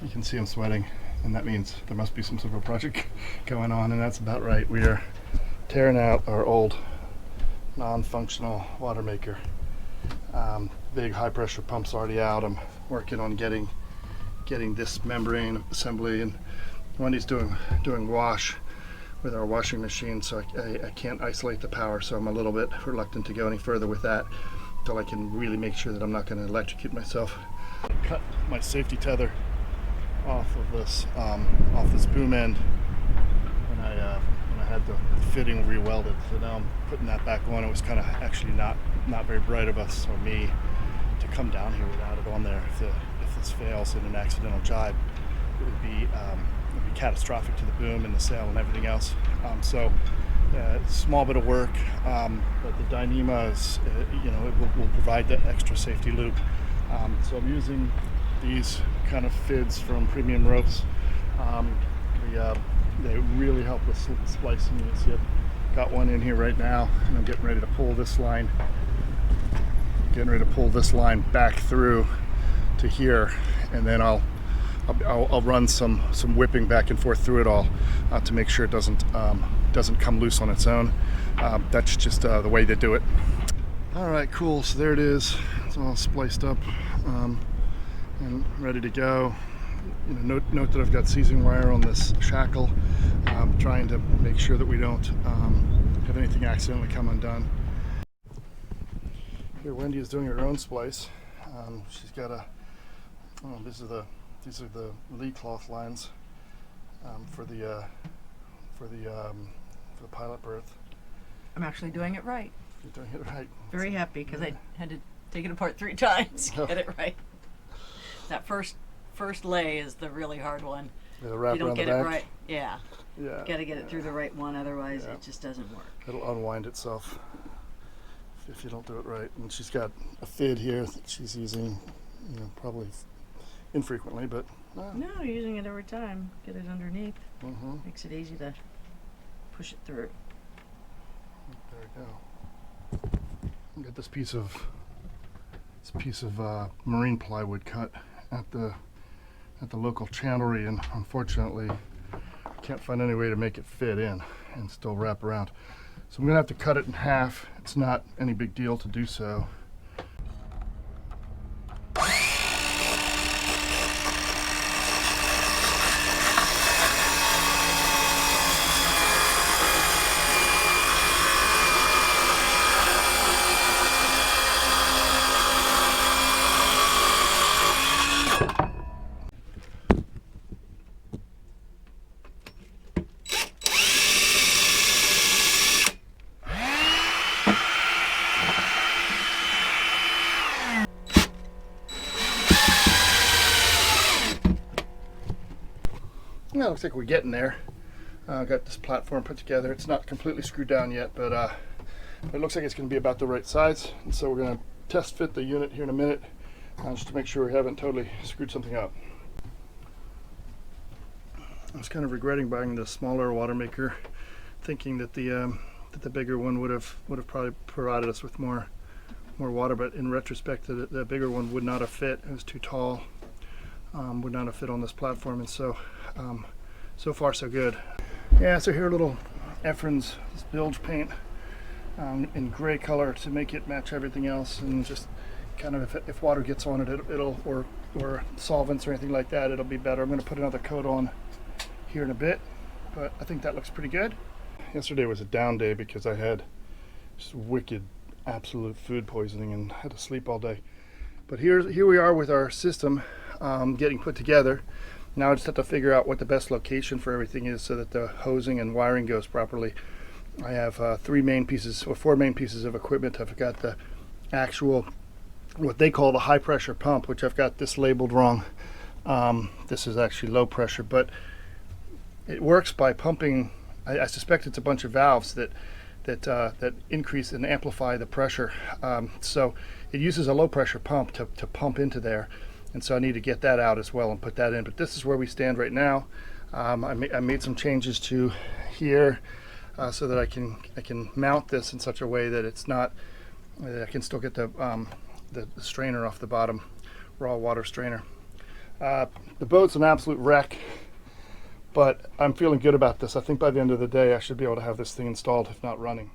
You can see I'm sweating, and that means there must be some sort of a project going on, and that's about right. We are tearing out our old non-functional Watermaker. Big high pressure pump's already out. I'm working on getting this membrane assembly, and Wendy's doing wash with our washing machine, so I can't isolate the power, so I'm a little bit reluctant to go any further with that until I can really make sure that I'm not going to electrocute myself. Cut my safety tether off of this boom end when I had the fitting re-welded, so now I'm putting that back on. It was kind of actually not very bright of us or me to come down here without it on there. If this fails in an accidental jibe, it would be catastrophic to the boom and the sail and everything else. Small bit of work, but the Dyneema is, it will provide that extra safety loop. So I'm using these kind of fids from Premium Ropes. They really help with splicing. You see I've got one in here right now, and I'm getting ready to pull this line. Back through to here, and then I'll run some whipping back and forth through it all to make sure it doesn't come loose on its own. That's just the way they do it. All right, cool. So there it is. It's all spliced up and ready to go. Note that I've got seizing wire on this shackle. Trying to make sure that we don't have anything accidentally come undone. Here, Wendy is doing her own splice. She's got these are the lead cloth lines for the pilot berth. I'm actually doing it right. You're doing it right. Very happy because I had to take it apart 3 times to get it right. That first lay is the really hard one. Yeah, the wrap you don't around get the back. it right. Yeah. Yeah. Got to get it through the right one, otherwise it just doesn't work. It'll unwind itself if you don't do it right. And she's got a fid here that she's using, probably infrequently, but no, using it every time. Get it underneath. Mm-hmm. Makes it easy to push it through. There we go. Get this piece of marine plywood cut at the local chandlery, and unfortunately can't find any way to make it fit in and still wrap around. So I'm gonna have to cut it in half. It's not any big deal to do so. Well, looks like we're getting there. Got this platform put together. It's not completely screwed down yet, but it looks like it's going to be about the right size. And so we're going to test fit the unit here in a minute, just to make sure we haven't totally screwed something up. I was kind of regretting buying the smaller Watermaker, thinking that the bigger one would have probably provided us with more water. But in retrospect, the bigger one would not have fit. It was too tall. Would not have fit on this platform, and so far so good. Yeah, so here, little Efren's bilge paint in gray color to make it match everything else, and just kind of if water gets on it, it'll or solvents or anything like that, it'll be better. I'm going to put another coat on here in a bit, but I think that looks pretty good. Yesterday was a down day because I had just wicked absolute food poisoning and had to sleep all day. But here we are with our system getting put together. Now I just have to figure out what the best location for everything is so that the hosing and wiring goes properly. I have 4 main pieces of equipment. I've got the actual, what they call the high pressure pump, which I've got this labeled wrong. This is actually low pressure, but it works by pumping. I suspect it's a bunch of valves that increase and amplify the pressure. So it uses a low pressure pump to pump into there. And so I need to get that out as well and put that in. But this is where we stand right now. I made some changes to here so that I can mount this in such a way that it's not, that I can still get the strainer off the bottom, raw water strainer. The boat's an absolute wreck, but I'm feeling good about this. I think by the end of the day I should be able to have this thing installed, if not running.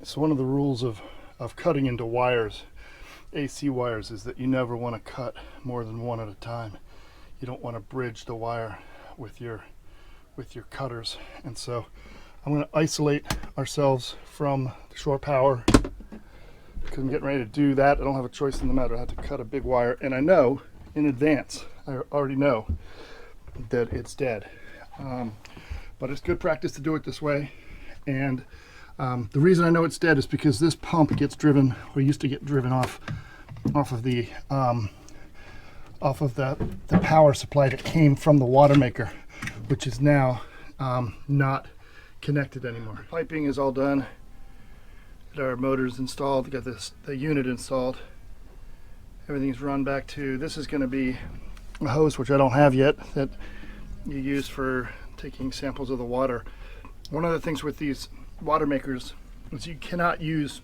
So one of the rules of cutting into wires, AC wires, is that you never want to cut more than one at a time. You don't want to bridge the wire with your cutters. And so I'm going to isolate ourselves from the shore power because I'm getting ready to do that. I don't have a choice in the matter. I have to cut a big wire, and I know in advance, I already know that it's dead. But it's good practice to do it this way. And the reason I know it's dead is because this pump gets driven, or used to get driven off of the power supply that came from the Watermaker, which is now not connected anymore. Piping is all done. Our motor's installed. Got the unit installed. Everything's run back to. This is going to be a hose, which I don't have yet, that you use for taking samples of the water. One of the things with these Watermakers is you cannot use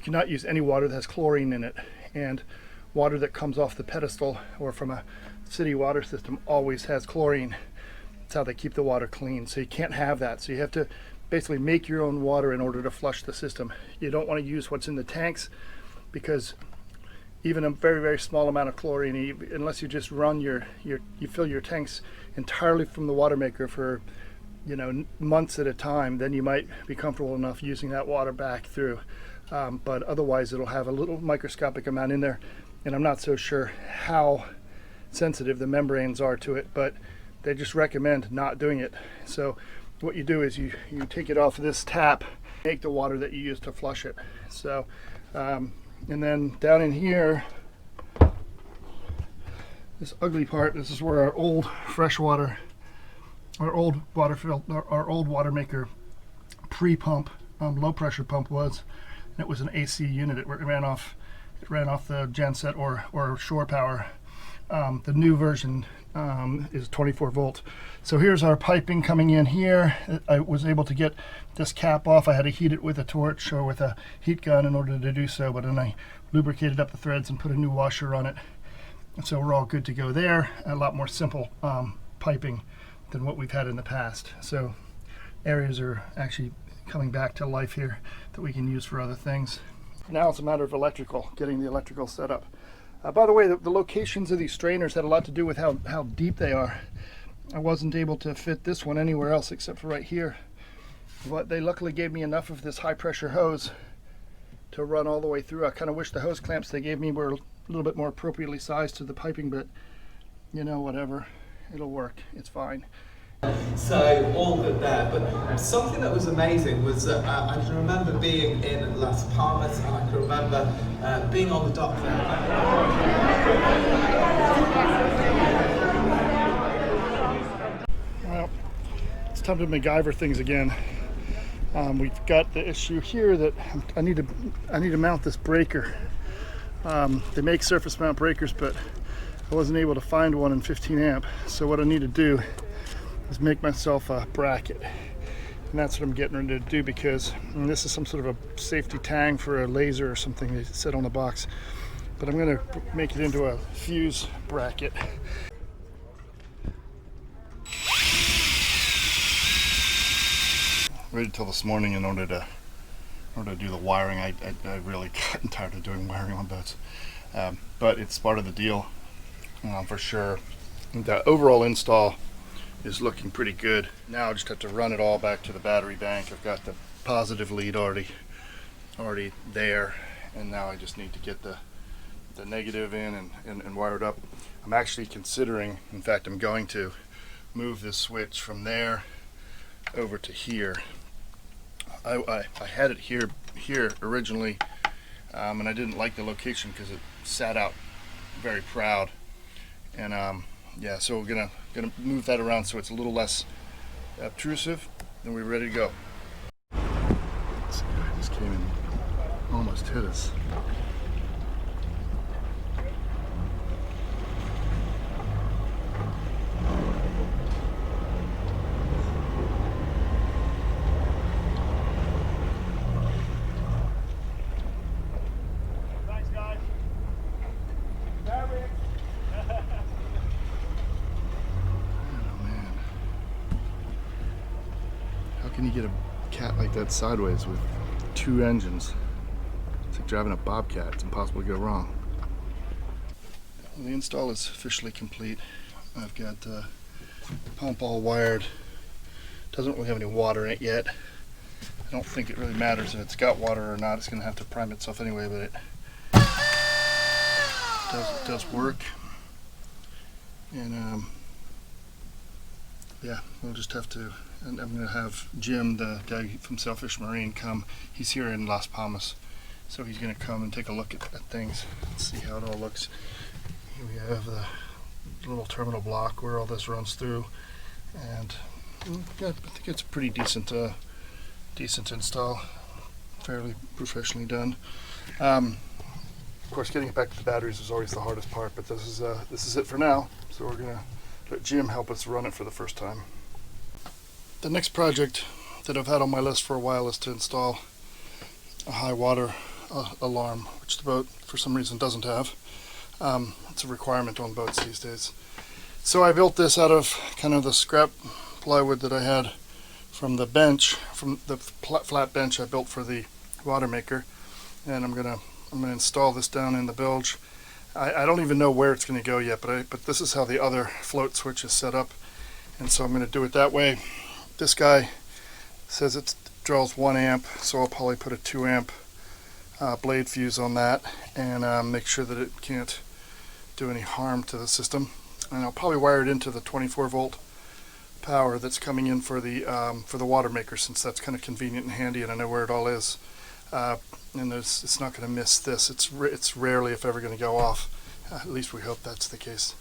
any water that has chlorine in it, and water that comes off the pedestal or from a city water system always has chlorine. That's how they keep the water clean. So you can't have that. So you have to basically make your own water in order to flush the system. You don't want to use what's in the tanks, because even a very, very small amount of chlorine, unless you just run you fill your tanks entirely from the Watermaker for months at a time, then you might be comfortable enough using that water back through. But otherwise it'll have a little microscopic amount in there, and I'm not so sure how sensitive the membranes are to it, but they just recommend not doing it. So what you do is you take it off this tap, make the water that you use to flush it. So and then down in here, this ugly part, this is where our old freshwater, our old Watermaker pre-pump, low pressure pump was. And it was an AC unit. It ran off the genset or shore power. The new version is 24 volt. So here's our piping coming in here. I was able to get this cap off. I had to heat it with a torch or with a heat gun in order to do so, but then I lubricated up the threads and put a new washer on it. And so we're all good to go there. A lot more simple piping than what we've had in the past. So areas are actually coming back to life here that we can use for other things. Now it's a matter of getting the electrical set up. By the way, the locations of these strainers had a lot to do with how deep they are. I wasn't able to fit this one anywhere else except for right here, but they luckily gave me enough of this high pressure hose to run all the way through. I kind of wish the hose clamps they gave me were a little bit more appropriately sized to the piping, but whatever, it'll work, it's fine. So all good there, but something that was amazing was that I can remember being in Las Palmas, and I can remember being on the dock there. Well, it's time to MacGyver things again. We've got the issue here that I need to mount this breaker. They make surface mount breakers, but I wasn't able to find one in 15 amp. So what I need to do is make myself a bracket, and that's what I'm getting ready to do, because this is some sort of a safety tang for a laser or something they said on the box, but I'm going to make it into a fuse bracket. Waited till this morning in order to do the wiring. I really gotten tired of doing wiring on boats, but it's part of the deal for sure. The overall install is looking pretty good. Now I just have to run it all back to the battery bank. I've got the positive lead already there, and now I just need to get the negative in and wire it up. I'm actually considering, in fact I'm going to move this switch from there over to here. I had it here originally, and I didn't like the location because it sat out very proud, and yeah, so we're gonna move that around so it's a little less obtrusive, and we're ready to go. This guy just came and almost hit us. can you get a cat like that sideways with 2 engines? It's like driving a bobcat. It's impossible to go wrong. Well, the install is officially complete. I've got the pump all wired. Doesn't really have any water in it yet. I don't think it really matters if it's got water or not. It's going to have to prime itself anyway, but it does work. And yeah, we'll just have to, and I'm going to have Jim, the guy from Sailfish Marine, come. He's here in Las Palmas, so he's going to come and take a look at things, see how it all looks. Here we have the little terminal block where all this runs through, and yeah, I think it's a pretty decent install, fairly professionally done. Of course, getting it back to the batteries is always the hardest part, but this is it for now. So we're going to let Jim help us run it for the first time. The next project that I've had on my list for a while is to install a high water alarm, which the boat for some reason doesn't have. It's a requirement on boats these days. So I built this out of kind of the scrap plywood that I had from the bench, from the flat bench I built for the Watermaker, and I'm gonna install this down in the bilge. I don't even know where it's going to go yet, but this is how the other float switch is set up, and so I'm going to do it that way. This guy says it draws 1 amp, so I'll probably put a 2 amp blade fuse on that and make sure that it can't do any harm to the system. And I'll probably wire it into the 24 volt power that's coming in for the Watermaker, since that's kind of convenient and handy, and I know where it all is. And it's not going to miss this. It's rarely, if ever, going to go off. At least we hope that's the case.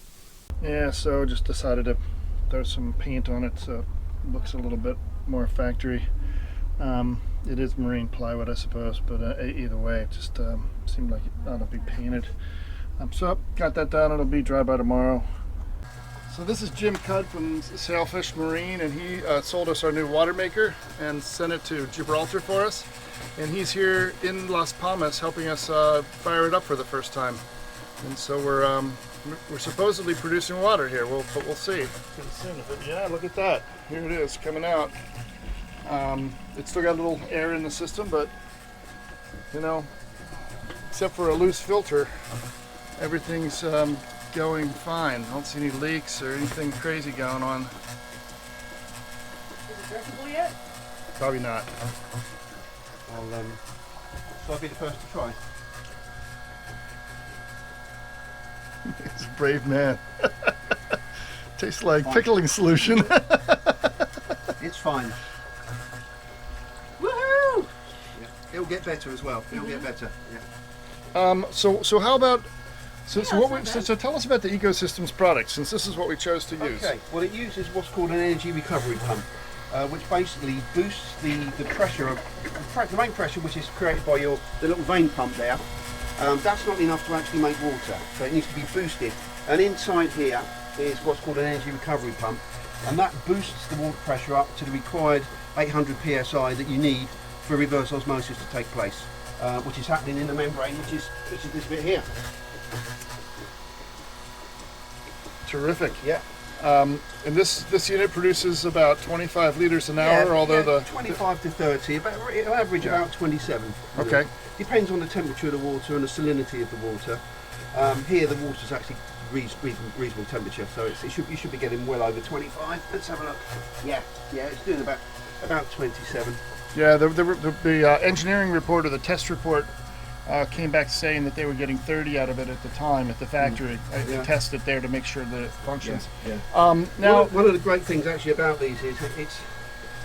Yeah, so just decided to throw some paint on it so it looks a little bit more factory. It is marine plywood, I suppose, but either way, it just seemed like it ought to be painted. So got that done. It'll be dry by tomorrow. So this is Jim Cudd from Sailfish Marine, and he sold us our new Watermaker and sent it to Gibraltar for us. And he's here in Las Palmas helping us fire it up for the first time. And so we're supposedly producing water here. But we'll see. Pretty soon. Yeah, look at that. Here it is coming out. It's still got a little air in the system, but you know, except for a loose filter, everything's going fine. I don't see any leaks or anything crazy going on. Is it drinkable yet? Probably not. Shall I be the first to try? He's a brave man. Tastes like pickling solution. It's fine. Woohoo! Yeah. It'll get better as well. It'll get better. Yeah. So how about so Yeah, tell us about the Eco Sistems product, since this is what we chose to use. Okay. Well, it uses what's called an energy recovery pump, which basically boosts the pressure of the main pressure, which is created by the little vane pump there. That's not enough to actually make water, so it needs to be boosted. And inside here is what's called an energy recovery pump, and that boosts the water pressure up to the required 800 psi that you need for reverse osmosis to take place, which is happening in the membrane, which is this bit here. Terrific. Yeah. And this unit produces about 25 liters an hour, although the 25 to 30, it'll average about 27. Okay. Depends on the temperature of the water and the salinity of the water. Here the water's actually reasonable temperature, so you should be getting well over 25. Let's have a look. Yeah, it's doing about 27. Yeah, the engineering report, or the test report, came back saying that they were getting 30 out of it at the time at the factory. I tested there to make sure that it functions. Yeah. Now, one of the great things actually about these is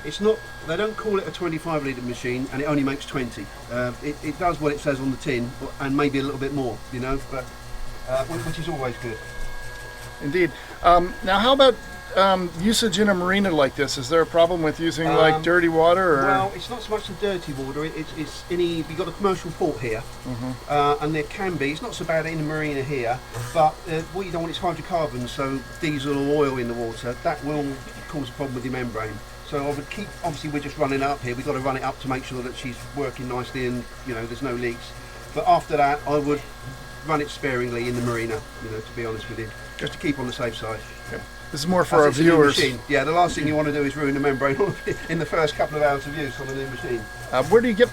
it's not, they don't call it a 25 litre machine and it only makes 20. It does what it says on the tin, and maybe a little bit more, you know, but which is always good. Indeed. Now, how about usage in a marina like this? Is there a problem with using like dirty water? Or? Well, it's not so much the dirty water. It's you've got a commercial port here, and there can be. It's not so bad in the marina here, but what you don't want is hydrocarbons, so diesel or oil in the water. That will cause a problem with your membrane. So I would keep. Obviously, we're just running it up here. We've got to run it up to make sure that she's working nicely and there's no leaks. But after that, I would run it sparingly in the marina. To be honest with you, just to keep on the safe side. Okay. This is more for As our it's a new viewers. machine. Yeah, the last thing you want to do is ruin the membrane in the first couple of hours of use on a new machine. Where do you get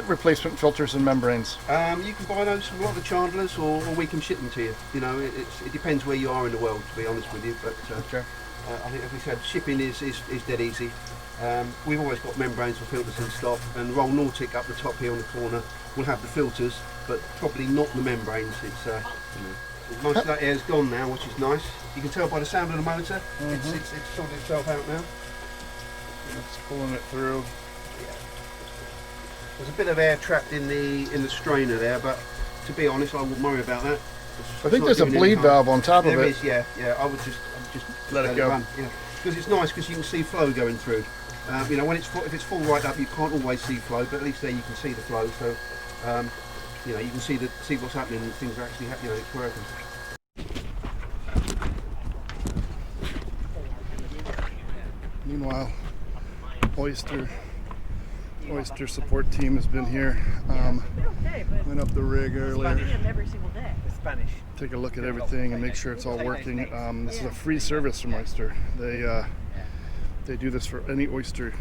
replacement filters and membranes? You can buy those from a lot of the chandlers, or we can ship them to you. You know, it depends where you are in the world, to be honest with you. But Okay. I think, as we said, shipping is dead easy. We've always got membranes for filters in stock, and Roll Nautic up the top here on the corner will have the filters, but probably not the membranes. It's most of that air's gone now, which is nice. You can tell by the sound of the motor, it's sorted itself out now. It's pulling it through. There's a bit of air trapped in the strainer there, but to be honest, I wouldn't worry about that. I think there's a bleed valve on top of There it. is, yeah. I would just Let it go. run, yeah. Because it's nice because you can see flow going through. You know, if it's full right up, you can't always see flow, but at least there you can see the flow. So, you know, you can see what's happening and things are actually happening. You know, it's working. Meanwhile, Oyster support team has been here. Went up the rig earlier. every single day. Spanish. Take a look at everything and make sure it's all working. This is a free service from Oyster. They do this for any oyster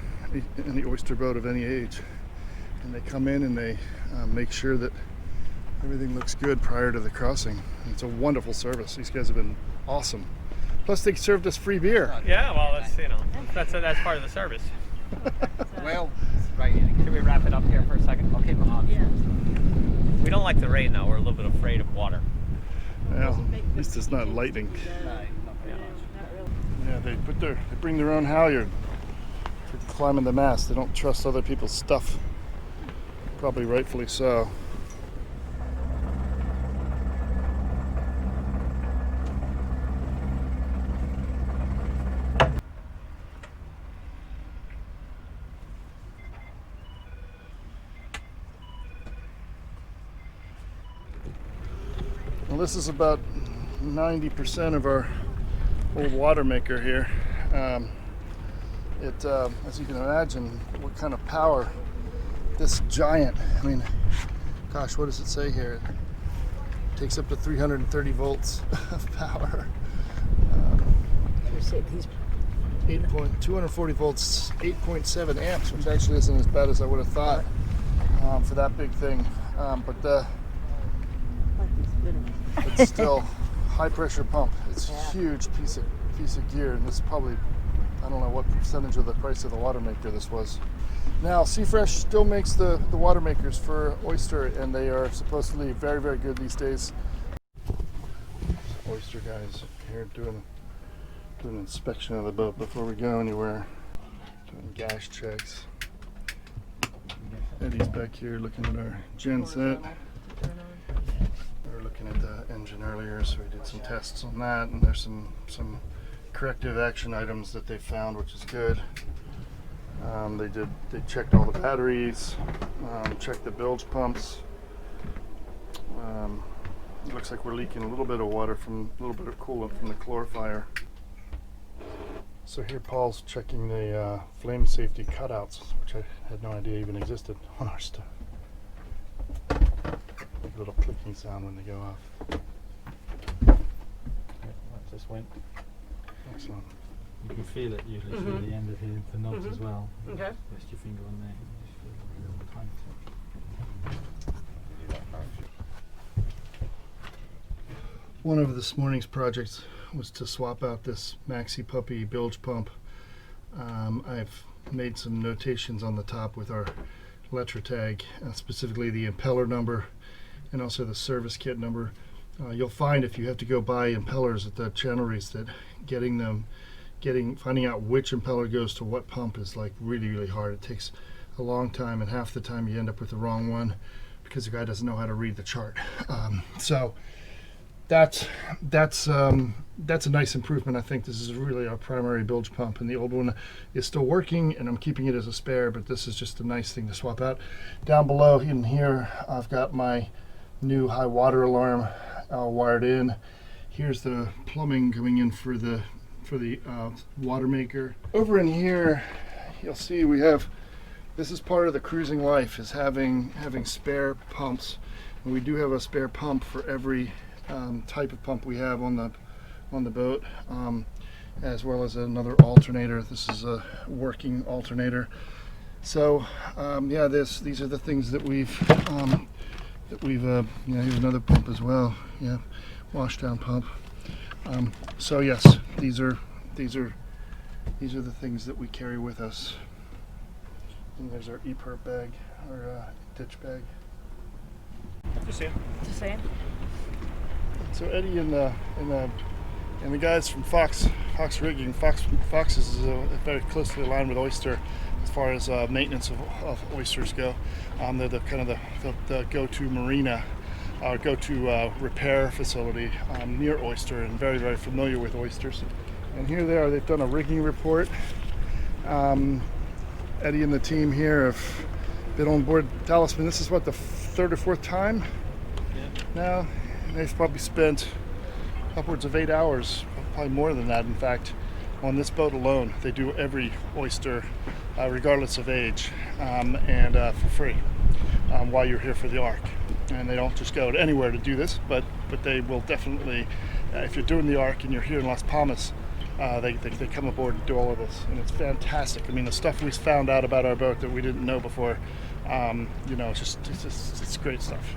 boat of any age, and they come in and they make sure that everything looks good prior to the crossing. And it's a wonderful service. These guys have been awesome. Plus, they served us free beer. Yeah, well, that's part of the service. Well, right. Should we wrap it up here for a second? Okay, Mohammed. Yeah. We don't like the rain, though. We're a little bit afraid of water. Well, at least it's not lightning. Yeah, they bring their own halyard for climbing the mast. They don't trust other people's stuff. Probably rightfully so. Well, this is about 90% of our old Watermaker here. As you can imagine, what kind of power this giant, I mean, gosh, what does it say here? It takes up to 330 volts of power. 240 volts, 8.7 amps, which actually isn't as bad as I would have thought for that big thing. It's still high pressure pump. It's a huge piece of gear, and this is probably, I don't know what percentage of the price of the Watermaker this was. Now, Seafresh still makes the Watermakers for Oyster, and they are supposedly very, very good these days. Oyster guys here doing an inspection of the boat before we go anywhere. Doing gas checks. Eddie's back here looking at our genset. We were looking at the engine earlier, so we did some tests on that, and there's some corrective action items that they found, which is good. They checked all the batteries, checked the bilge pumps. It looks like we're leaking a little bit of coolant from the chlorifier. So here Paul's checking the flame safety cutouts, which I had no idea even existed on our stuff. Make a little clicking sound when they go off. That just went. Excellent. You can feel it usually through the end of the knobs as well. Okay. Rest your finger on there. You just feel a little tiny click. One of this morning's projects was to swap out this Maxi Puppy bilge pump. I've made some notations on the top with our letter tag, specifically the impeller number and also the service kit number. You'll find if you have to go buy impellers at the channelries that finding out which impeller goes to what pump is like really hard. It takes a long time, and half the time you end up with the wrong one because the guy doesn't know how to read the chart. So that's a nice improvement. I think this is really our primary bilge pump, and the old one is still working, and I'm keeping it as a spare, but this is just a nice thing to swap out. Down below in here, I've got my new high water alarm wired in. Here's the plumbing coming in for the Watermaker. Over in here, you'll see we have, this is part of the cruising life, is having spare pumps, and we do have a spare pump for every type of pump we have on the boat. as well as another alternator. This is a working alternator. So yeah, these are the things that we've yeah, here's another pump as well. Yeah, washdown pump. So yes, these are the things that we carry with us. And there's our e-perp bag, our ditch bag. Just saying. Just saying. So Eddie and the guys from Fox Rigging, Fox is very closely aligned with Oyster as far as maintenance of oysters go. They're the kind of the go-to marina, our go-to repair facility near Oyster, and very, very familiar with oysters. And here they are. They've done a rigging report. Eddie and the team here have been on board Talisman. This is what, the third or fourth time now. They've probably spent upwards of 8 hours, probably more than that in fact, on this boat alone. They do every oyster, regardless of age, and for free while you're here for the ARC. And they don't just go to anywhere to do this, but they will definitely, if you're doing the ARC and you're here in Las Palmas, they come aboard and do all of this, and it's fantastic. I mean, the stuff we found out about our boat that we didn't know before, you know, it's great stuff.